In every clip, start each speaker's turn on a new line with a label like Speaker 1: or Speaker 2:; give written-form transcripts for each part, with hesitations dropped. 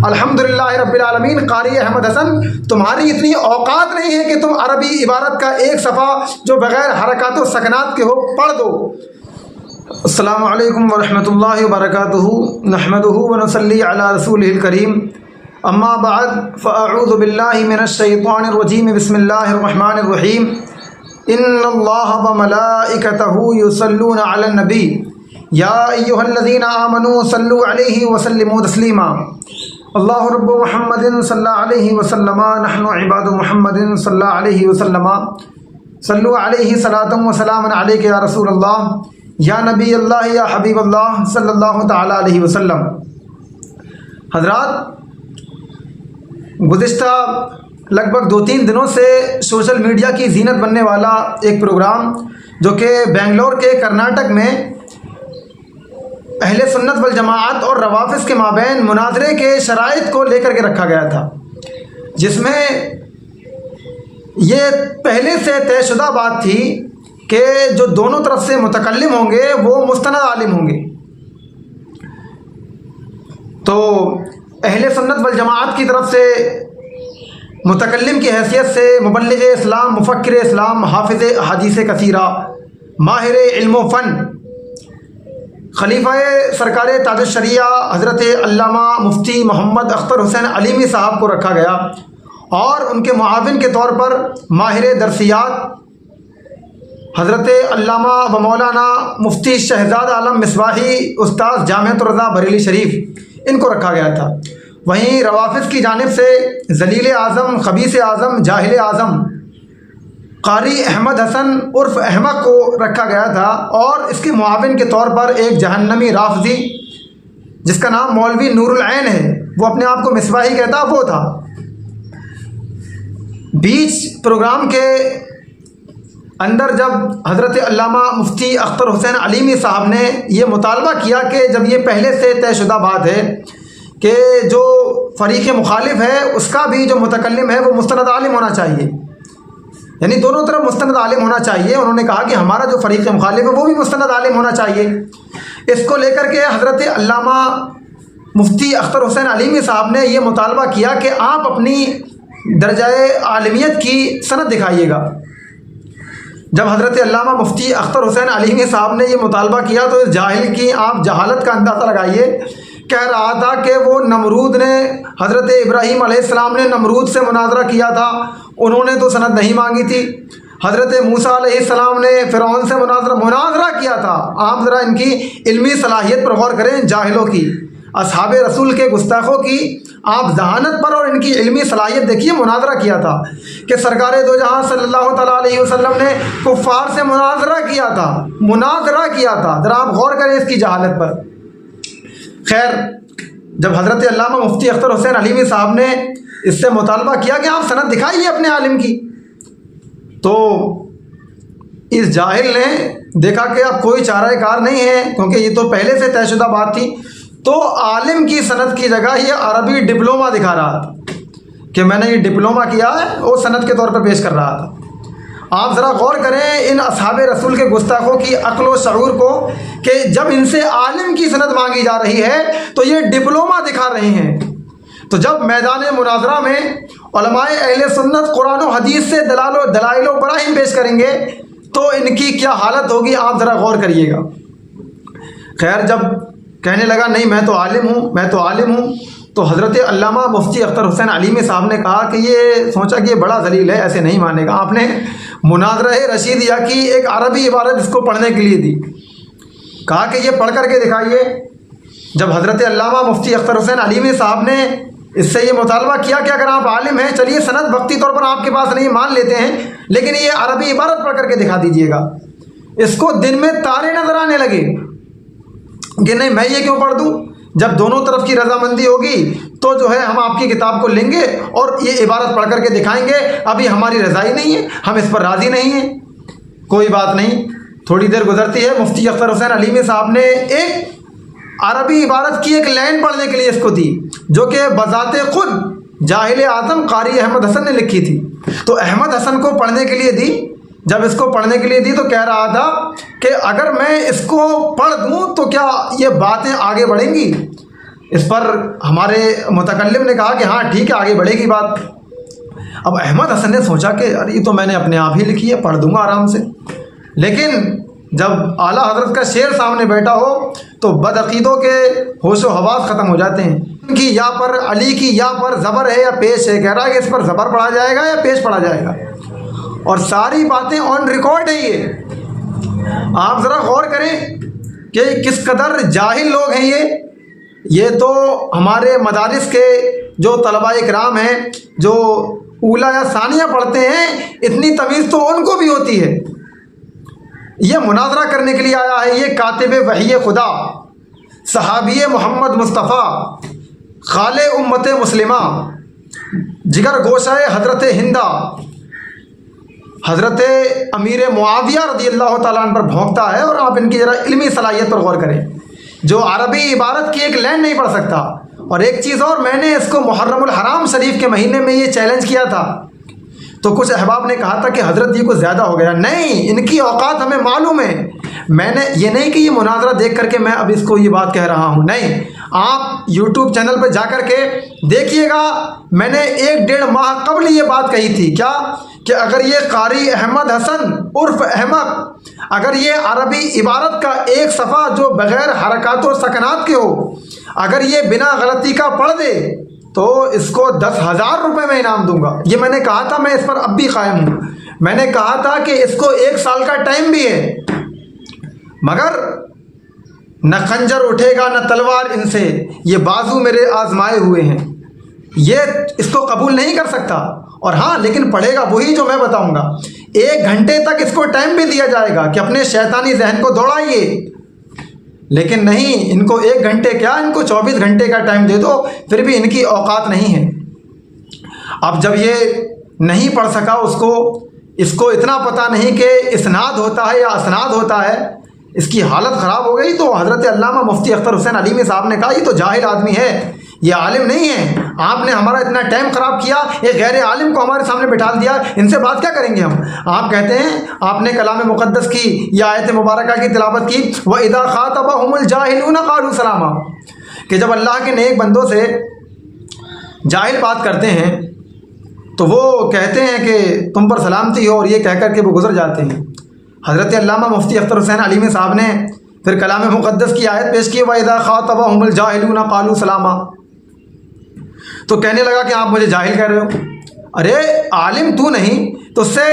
Speaker 1: الحمدللہ رب العالمین قاری احمد حسن، تمہاری اتنی اوقات نہیں ہے کہ تم عربی عبارت کا ایک صفحہ جو بغیر حرکات و سکنات کے ہو پڑھ دو۔ السلام علیکم ورحمۃ اللہ وبرکاتہ، نحمدہ ونصلی علی رسولہ الکریم، اما بعد فاعوذ باللہ من الشیطان الرجیم، بسم اللہ الرحمن الرحیم۔ ان اللہ وملائکتہ یصلون علی النبی یا ایھا الذین آمنوا صلوا علیہ وسلموا تسلیما۔ اللہ رب محمد صلی اللہ علیہ وسلم، نحن عباد محمد صلی اللہ علیہ وسلم، صلوا علیہ صلاۃ و سلام علیک یا رسول اللہ یا نبی اللہ یا حبیب اللہ صلی اللہ تعالی علیہ وسلم۔ حضرات، گزشتہ لگ بھگ 2-3 دنوں سے سوشل میڈیا کی زینت بننے والا ایک پروگرام جو کہ بنگلور کے کرناٹک میں اہل سنت والجماعت اور روافض کے مابین مناظرے کے شرائط کو لے کر کے رکھا گیا تھا، جس میں یہ پہلے سے طے شدہ بات تھی کہ جو دونوں طرف سے متکلم ہوں گے وہ مستند عالم ہوں گے۔ تو اہل سنت والجماعت کی طرف سے متکلم کی حیثیت سے مبلغ اسلام، مفکر اسلام، حافظ احادیث کثیرہ، ماہر علم و فن، خلیفہ سرکار تاج الشریعہ حضرت علامہ مفتی محمد اختر حسین علیمی صاحب کو رکھا گیا، اور ان کے معاون کے طور پر ماہر درسیات حضرت علامہ و مولانا مفتی شہزاد عالم مصباحی استاذ جامعۃ الرضا بریلی شریف، ان کو رکھا گیا تھا۔ وہیں روافض کی جانب سے ذلیل اعظم، خبیث اعظم، جاہل اعظم قاری احمد حسن عرف احمد کو رکھا گیا تھا، اور اس کے معاون کے طور پر ایک جہنمی رافضی جس کا نام مولوی نور العین ہے، وہ اپنے آپ کو مصباحی کہتا، وہ تھا۔ بیچ پروگرام کے اندر جب حضرت علامہ مفتی اختر حسین علیمی صاحب نے یہ مطالبہ کیا کہ جب یہ پہلے سے طے شدہ بات ہے کہ جو فریق مخالف ہے اس کا بھی جو متکلم ہے وہ مستند عالم ہونا چاہیے، یعنی دونوں طرف مستند عالم ہونا چاہیے، انہوں نے کہا کہ ہمارا جو فریق مخالف ہے وہ بھی مستند عالم ہونا چاہیے۔ اس کو لے کر کے حضرت علامہ مفتی اختر حسین علیمی صاحب نے یہ مطالبہ کیا کہ آپ اپنی درجہ عالمیت کی سند دکھائیے گا۔ جب حضرت علامہ مفتی اختر حسین علیمی صاحب نے یہ مطالبہ کیا تو اس جاہل کی آپ جہالت کا اندازہ لگائیے، کہہ رہا تھا کہ وہ نمرود نے، حضرت ابراہیم علیہ السلام نے نمرود سے مناظرہ کیا تھا، انہوں نے تو سند نہیں مانگی تھی۔ حضرت موسیٰ علیہ السلام نے فرعون سے مناظرہ کیا تھا۔ آپ ذرا ان کی علمی صلاحیت پر غور کریں، جاہلوں کی، اصحاب رسول کے گستاخوں کی آپ ذہانت پر اور ان کی علمی صلاحیت دیکھیے۔ مناظرہ کیا تھا کہ سرکار دو جہاں صلی اللہ تعالیٰ علیہ وسلم نے کفار سے مناظرہ کیا تھا، ذرا آپ غور کریں اس کی جہالت پر۔ خیر، جب حضرت علامہ مفتی اختر حسین علیمی صاحب نے اس سے مطالبہ کیا کہ آپ سند دکھائیے اپنے عالم کی، تو اس جاہل نے دیکھا کہ اب کوئی چارہ کار نہیں ہے، کیونکہ یہ تو پہلے سے طے شدہ بات تھی، تو عالم کی سند کی جگہ یہ عربی ڈپلومہ دکھا رہا تھا کہ میں نے یہ ڈپلومہ کیا ہے، وہ سند کے طور پر پیش کر رہا تھا۔ آپ ذرا غور کریں ان اصحاب رسول کے گستاخوں کی عقل و شعور کو کہ جب ان سے عالم کی سند مانگی جا رہی ہے تو یہ ڈپلومہ دکھا رہے ہیں۔ تو جب میدان مناظرہ میں علماء اہل سنت قرآن و حدیث سے دلائل و براہین پیش کریں گے تو ان کی کیا حالت ہوگی، آپ ذرا غور کریے گا۔ خیر، جب کہنے لگا نہیں میں تو عالم ہوں، تو حضرت علامہ مفتی اختر حسین علیمی صاحب نے کہا کہ یہ سوچا کہ یہ بڑا ذلیل ہے، ایسے نہیں مانے گا۔ آپ نے مناظرہ رشیدیہ کی ایک عربی عبارت اس کو پڑھنے کے لیے دی، کہا کہ یہ پڑھ کر کے دکھائیے۔ جب حضرت علامہ مفتی اختر حسین علیمی صاحب نے اس سے یہ مطالبہ کیا کہ اگر آپ عالم ہیں، چلیے سند وقتی طور پر آپ کے پاس نہیں، مان لیتے ہیں، لیکن یہ عربی عبارت پڑھ کر کے دکھا دیجیے گا۔ اس کو دن میں تارے نظر آنے لگے کہ نہیں میں یہ کیوں پڑھ دوں، جب دونوں طرف کی رضامندی ہوگی تو جو ہے ہم آپ کی کتاب کو لیں گے اور یہ عبارت پڑھ کر کے دکھائیں گے، ابھی ہماری رضائی نہیں ہے، ہم اس پر راضی نہیں ہیں۔ کوئی بات نہیں، تھوڑی دیر گزرتی ہے، مفتی اختر حسین علیمی صاحب نے ایک عربی عبارت کی ایک لائن پڑھنے کے لیے اس کو دی، جو کہ بذات خود جاہل اعظم قاری احمد حسن نے لکھی تھی۔ تو احمد حسن کو پڑھنے کے لیے دی، جب اس کو پڑھنے کے لیے دی تو کہہ رہا تھا کہ اگر میں اس کو پڑھ دوں تو کیا یہ باتیں آگے بڑھیں گی، اس پر ہمارے متکلم نے کہا کہ ہاں ٹھیک ہے، آگے بڑھے گی بات۔ اب احمد حسن نے سوچا کہ ارے یہ تو میں نے اپنے آپ ہی لکھی ہے، پڑھ دوں گا آرام سے، لیکن جب اعلیٰ حضرت کا شعر سامنے بیٹھا ہو تو بدعقیدوں کے ہوش و حواس ختم ہو جاتے ہیں۔ ان کی یا پر، علی کی یا پر زبر ہے یا پیش ہے، کہہ رہا ہے کہ اس پر زبر پڑھا جائے گا یا پیش پڑھا جائے گا، اور ساری باتیں آن ریکارڈ ہیں۔ یہ آپ ذرا غور کریں کہ کس قدر جاہل لوگ ہیں یہ تو ہمارے مدارس کے جو طلباء کرام ہیں جو اولا یا ثانیہ پڑھتے ہیں، اتنی تمیز تو ان کو بھی ہوتی ہے۔ یہ مناظرہ کرنے کے لیے آیا ہے، یہ کاتب وحی خدا، صحابی محمد مصطفیٰ، خال امت مسلمہ، جگر گوشہ حضرت ہندہ، حضرت امیر معاویہ رضی اللہ تعالیٰ عنہ پر بھونکتا ہے۔ اور آپ ان کی ذرا علمی صلاحیت پر غور کریں، جو عربی عبارت کی ایک لائن نہیں پڑھ سکتا۔ اور ایک چیز اور، میں نے اس کو محرم الحرام شریف کے مہینے میں یہ چیلنج کیا تھا، تو کچھ احباب نے کہا تھا کہ حضرت یہ کچھ زیادہ ہو گیا۔ نہیں، ان کی اوقات ہمیں معلوم ہے۔ میں نے یہ نہیں کہ یہ مناظرہ دیکھ کر کے میں اب اس کو یہ بات کہہ رہا ہوں، نہیں، آپ یوٹیوب چینل پہ جا کر کے دیکھیے گا، میں نے 1-1.5 ماہ قبل یہ بات کہی تھی، کیا کہ اگر یہ قاری احمد حسن عرف احمد اگر یہ عربی عبارت کا ایک صفحہ جو بغیر حرکات و سکنات کے ہو، اگر یہ بنا غلطی کا پڑھ دے تو اس کو 10,000 روپے میں انعام دوں گا۔ یہ میں نے کہا تھا، میں اس پر اب بھی قائم ہوں۔ میں نے کہا تھا کہ اس کو 1 سال کا ٹائم بھی ہے، مگر نہ خنجر اٹھے گا نہ تلوار ان سے، یہ بازو میرے آزمائے ہوئے ہیں، یہ اس کو قبول نہیں کر سکتا۔ اور ہاں، لیکن پڑھے گا وہی جو میں بتاؤں گا۔ 1 گھنٹے تک اس کو ٹائم بھی دیا جائے گا کہ اپنے شیطانی ذہن کو دوڑائیے، لیکن نہیں، ان کو 1 گھنٹے کیا، ان کو 24 گھنٹے کا ٹائم دے دو، پھر بھی ان کی اوقات نہیں ہے۔ اب جب یہ نہیں پڑھ سکا، اس کو اتنا پتہ نہیں کہ اسناد ہوتا ہے یا اسناد ہوتا ہے، اس کی حالت خراب ہو گئی، تو حضرت علامہ مفتی اختر حسین علیمی صاحب نے کہا یہ تو جاہل آدمی ہے، یہ عالم نہیں ہے، آپ نے ہمارا اتنا ٹائم خراب کیا، ایک غیر عالم کو ہمارے سامنے بٹھا دیا، ان سے بات کیا کریں گے ہم۔ آپ کہتے ہیں، آپ نے کلام مقدس کی یا آیت مبارکہ کی تلاوت کی، وَإِذَا خَاطَبَهُمُ الْجَاهِلُونَ قَالُوا سَلَامًا، کہ جب اللہ کے نیک بندوں سے جاہل بات کرتے ہیں تو وہ کہتے ہیں کہ تم پر سلامتی ہو، اور یہ کہہ کر کے وہ گزر جاتے ہیں۔ حضرت علامہ مفتی اختر حسین علیمی صاحب نے پھر کلام مقدس کی آیت پیش کی، وَإِذَا خَاطَبَهُمُ الْجَاهِلُونَ قَالُوا سَلَامًا، تو کہنے لگا کہ آپ مجھے جاہل کہہ رہے ہو۔ ارے عالم تو نہیں، تو اس سے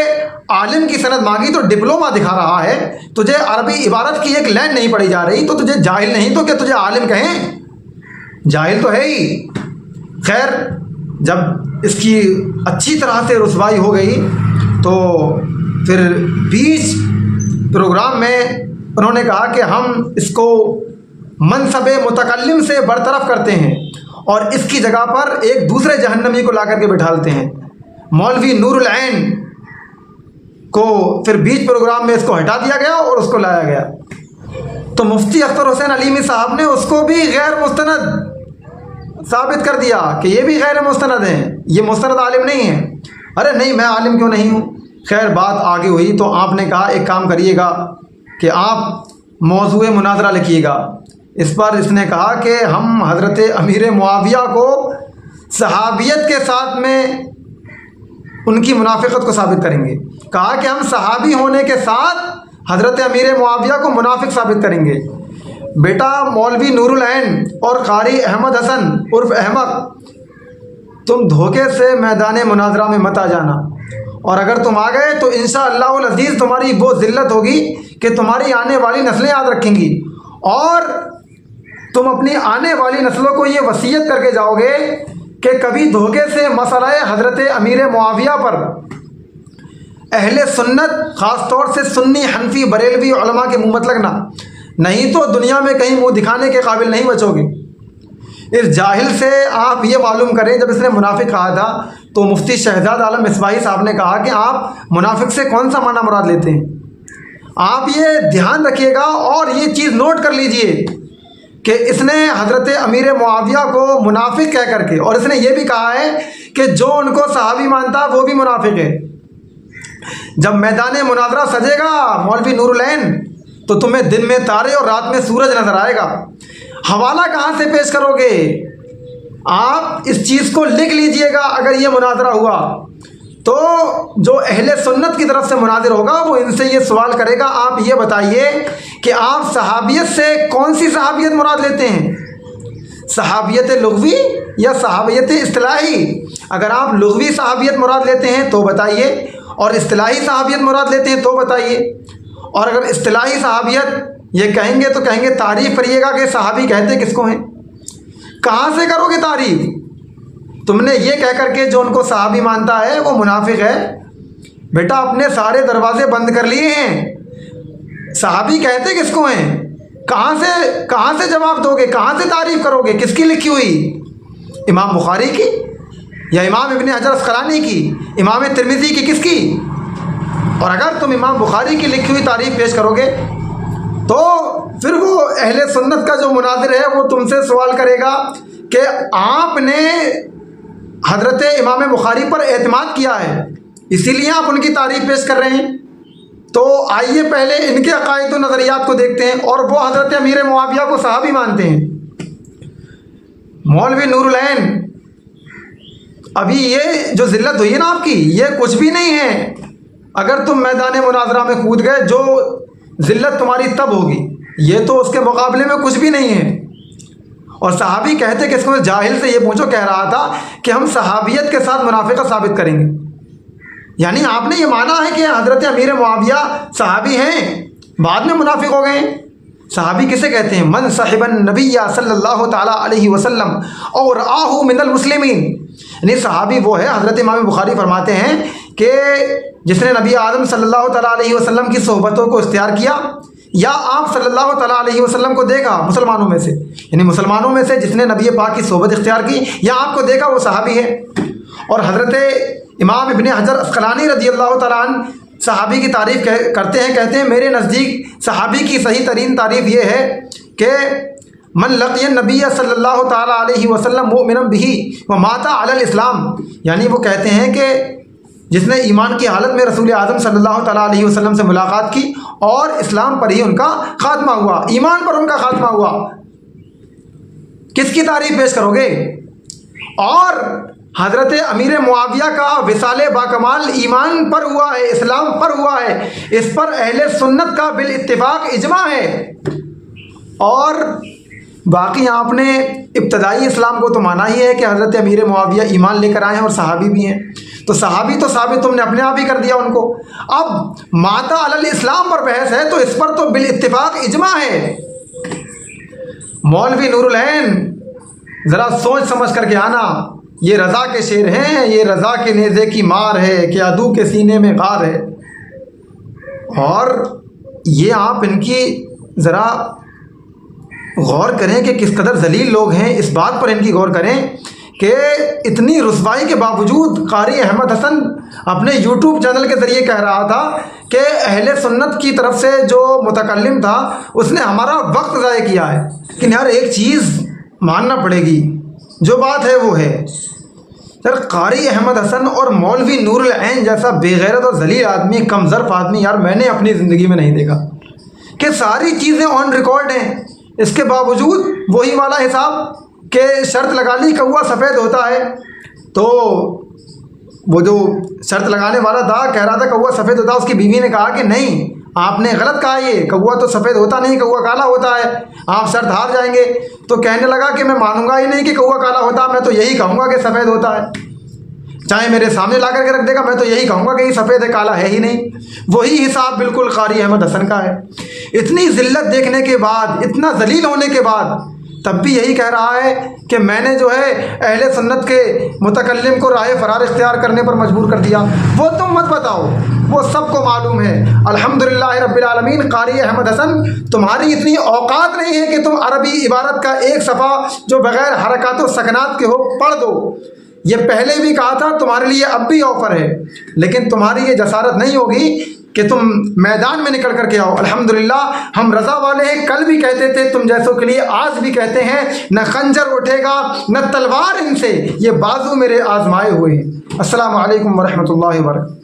Speaker 1: عالم کی سند مانگی تو ڈپلوما دکھا رہا ہے، تجھے عربی عبارت کی ایک لائن نہیں پڑھی جا رہی، تو تجھے جاہل نہیں تو کہ تجھے عالم کہیں؟ جاہل تو ہے ہی۔ خیر، جب اس کی اچھی طرح سے رسوائی ہو گئی تو پھر بیچ پروگرام میں انہوں نے کہا کہ ہم اس کو منصب متکلم سے برطرف کرتے ہیں اور اس کی جگہ پر ایک دوسرے جہنمی کو لا کر کے بٹھالتے ہیں۔ مولوی نور العین کو پھر بیچ پروگرام میں اس کو ہٹا دیا گیا اور اس کو لایا گیا، تو مفتی اختر حسین علیمی صاحب نے اس کو بھی غیر مستند ثابت کر دیا کہ یہ بھی غیر مستند ہیں، یہ مستند عالم نہیں ہیں۔ ارے نہیں، میں عالم کیوں نہیں ہوں؟ خیر، بات آگے ہوئی تو آپ نے کہا ایک کام کریے گا کہ آپ موضوع مناظرہ لکھیے گا۔ اس پر اس نے کہا کہ ہم حضرت امیر معاویہ کو صحابیت کے ساتھ میں ان کی منافقت کو ثابت کریں گے۔ کہا کہ ہم صحابی ہونے کے ساتھ حضرت امیر معاویہ کو منافق ثابت کریں گے۔ بیٹا مولوی نور العین اور قاری احمد حسن عرف احمد، تم دھوکے سے میدان مناظرہ میں مت آ جانا، اور اگر تم آ گئے تو انشاءاللہ العزیز تمہاری وہ ذلت ہوگی کہ تمہاری آنے والی نسلیں یاد رکھیں گی، اور تم اپنی آنے والی نسلوں کو یہ وصیت کر کے جاؤ گے کہ کبھی دھوکے سے مسئلہ حضرت امیر معاویہ پر اہل سنت، خاص طور سے سنی حنفی بریلوی علماء کے منہ مت لگنا، نہیں تو دنیا میں کہیں منہ دکھانے کے قابل نہیں بچو گے۔ اس جاہل سے آپ یہ معلوم کریں، جب اس نے منافق کہا تھا تو مفتی شہزاد عالم مصباحی صاحب نے کہا کہ آپ منافق سے کون سا معنی مراد لیتے ہیں؟ آپ یہ دھیان رکھیے گا اور یہ چیز نوٹ کر لیجئے کہ اس نے حضرت امیر معاویہ کو منافق کہہ کر کے، اور اس نے یہ بھی کہا ہے کہ جو ان کو صحابی مانتا وہ بھی منافق ہے۔ جب میدان مناظرہ سجے گا مولوی نور العین، تو تمہیں دن میں تارے اور رات میں سورج نظر آئے گا۔ حوالہ کہاں سے پیش کرو گے؟ آپ اس چیز کو لکھ لیجئے گا، اگر یہ مناظرہ ہوا تو جو اہل سنت کی طرف سے مناظر ہوگا وہ ان سے یہ سوال کرے گا، آپ یہ بتائیے کہ آپ صحابیت سے کون سی صحابیت مراد لیتے ہیں، صحابیت لغوی یا صحابیت اصطلاحی؟ اگر آپ لغوی صحابیت مراد لیتے ہیں تو بتائیے، اور اصطلاحی صحابیت مراد لیتے ہیں تو بتائیے۔ اور اگر اصطلاحی صحابیت یہ کہیں گے تو کہیں گے تعریف کریے گا کہ صحابی کہتے کس کو ہیں، کہاں سے کرو گے تعریف؟ تم نے یہ کہہ کر کے جو ان کو صحابی مانتا ہے وہ منافق ہے۔ بیٹا اپنے سارے دروازے بند کر لیے ہیں، صحابی کہتے کس کو ہیں، کہاں سے جواب دو گے، کہاں سے تعریف کرو گے؟ کس کی لکھی ہوئی؟ امام بخاری کی یا امام ابن حجر اسقلانی کی، امام ترمذی کی، کس کی؟ اور اگر تم امام بخاری کی لکھی ہوئی تعریف پیش کرو گے تو پھر وہ اہل سنت کا جو مناظر ہے وہ تم سے سوال کرے گا کہ آپ نے حضرت امام بخاری پر اعتماد کیا ہے، اسی لیے آپ ان کی تعریف پیش کر رہے ہیں۔ تو آئیے پہلے ان کے عقائد و نظریات کو دیکھتے ہیں، اور وہ حضرت امیر معاویہ کو صحابی مانتے ہیں۔ مولوی نور العین، ابھی یہ جو ذلت ہوئی ہے نا آپ کی، یہ کچھ بھی نہیں ہے۔ اگر تم میدان مناظرہ میں کود گئے جو ذلت تمہاری تب ہوگی، یہ تو اس کے مقابلے میں کچھ بھی نہیں ہے۔ اور صحابی کہتے کہ اس کو جاہل سے یہ پوچھو، کہہ رہا تھا کہ ہم صحابیت کے ساتھ منافقت ثابت کریں گے، یعنی آپ نے یہ مانا ہے کہ حضرت امیر معاویہ صحابی ہیں، بعد میں منافق ہو گئے ہیں۔ صحابی کسے کہتے ہیں؟ من صحب النبی صلی اللہ تعالیٰ علیہ وسلم اور آہ من المسلمین، یعنی صحابی وہ ہے، حضرت امام بخاری فرماتے ہیں کہ جس نے نبی اعظم صلی اللہ تعالیٰ علیہ وسلم کی صحبتوں کو اختیار کیا، یا آپ صلی اللہ تعالیٰ علیہ وسلم کو دیکھا مسلمانوں میں سے، یعنی مسلمانوں میں سے جس نے نبی پاک کی صحبت اختیار کی یا آپ کو دیکھا، وہ صحابی ہے۔ اور حضرت امام ابن حجر اسقلانی رضی اللہ تعالیٰ عنہ صحابی کی تعریف کرتے ہیں، کہتے ہیں میرے نزدیک صحابی کی صحیح ترین تعریف یہ ہے کہ من لقی النبی صلی اللہ تعالیٰ علیہ وسلم مؤمنا بہ ومات علی الاسلام، یعنی وہ کہتے ہیں کہ جس نے ایمان کی حالت میں رسول اعظم صلی اللہ تعالیٰ علیہ وسلم سے ملاقات کی اور اسلام پر ہی ان کا خاتمہ ہوا، ایمان پر ان کا خاتمہ ہوا، کس کی تعریف پیش کرو گے؟ اور حضرت امیر معاویہ کا وصال باکمال ایمان پر ہوا ہے، اسلام پر ہوا ہے، اس پر اہل سنت کا بالاتفاق اجماع ہے۔ اور باقی آپ نے ابتدائی اسلام کو تو مانا ہی ہے کہ حضرت امیر معاویہ ایمان لے کر آئے ہیں اور صحابی بھی ہیں، تو صحابی تو ثابت تم نے اپنے آپ ہی کر دیا ان کو۔ اب ماتا علی الاسلام پر بحث ہے تو اس پر تو بالاتفاق اجماع ہے۔ مولوی نور العین، ذرا سوچ سمجھ کر کے آنا، یہ رضا کے شعر ہیں، یہ رضا کے نیزے کی مار ہے کہ عدو کے سینے میں غار ہے۔ اور یہ آپ ان کی ذرا غور کریں کہ کس قدر ذلیل لوگ ہیں، اس بات پر ان کی غور کریں کہ اتنی رسوائی کے باوجود قاری احمد حسن اپنے یوٹیوب چینل کے ذریعے کہہ رہا تھا کہ اہل سنت کی طرف سے جو متکلم تھا اس نے ہمارا وقت ضائع کیا ہے۔ لیکن یار ایک چیز ماننا پڑے گی، جو بات ہے وہ ہے، یار قاری احمد حسن اور مولوی نور العین جیسا بے غیرت اور ذلیل آدمی، کم ظرف آدمی، یار میں نے اپنی زندگی میں نہیں دیکھا کہ ساری چیزیں آن ریکارڈ ہیں، اس کے باوجود وہی والا حساب کہ شرط لگا لی کوا سفید ہوتا ہے، تو وہ جو شرط لگانے والا تھا کہہ رہا تھا کوا سفید ہوتا ہے، اس کی بیوی نے کہا کہ نہیں آپ نے غلط کہا، یہ کوا تو سفید ہوتا نہیں، کوا کالا ہوتا ہے، آپ شرط ہار جائیں گے۔ تو کہنے لگا کہ میں مانوں گا ہی نہیں کہ کوا کالا ہوتا، میں تو یہی کہوں گا کہ سفید ہوتا ہے، چاہے میرے سامنے لا کر کے رکھ دے گا، میں تو یہی کہوں گا کہ یہ سفید ہے، کالا ہے ہی نہیں۔ وہی حساب بالکل قاری احمد حسن کا ہے۔ اتنی ذلت دیکھنے کے بعد، اتنا ذلیل ہونے کے بعد تب بھی یہی کہہ رہا ہے کہ میں نے جو ہے اہل سنت کے متکلم کو راہ فرار اختیار کرنے پر مجبور کر دیا۔ وہ تم مت بتاؤ، وہ سب کو معلوم ہے۔ الحمدللہ رب العالمین، قاری احمد حسن تمہاری اتنی اوقات نہیں ہے کہ تم عربی عبارت کا ایک صفحہ جو بغیر حرکات و سکنات کے ہو پڑھ دو۔ یہ پہلے بھی کہا تھا، تمہارے لیے اب بھی آفر ہے، لیکن تمہاری یہ جسارت نہیں ہوگی کہ تم میدان میں نکل کر کے آؤ۔ الحمدللہ ہم رضا والے ہیں، کل بھی کہتے تھے تم جیسوں کے لیے، آج بھی کہتے ہیں، نہ خنجر اٹھے گا نہ تلوار ان سے، یہ بازو میرے آزمائے ہوئے ہیں۔ السلام علیکم ورحمۃ اللہ وبرکاتہ۔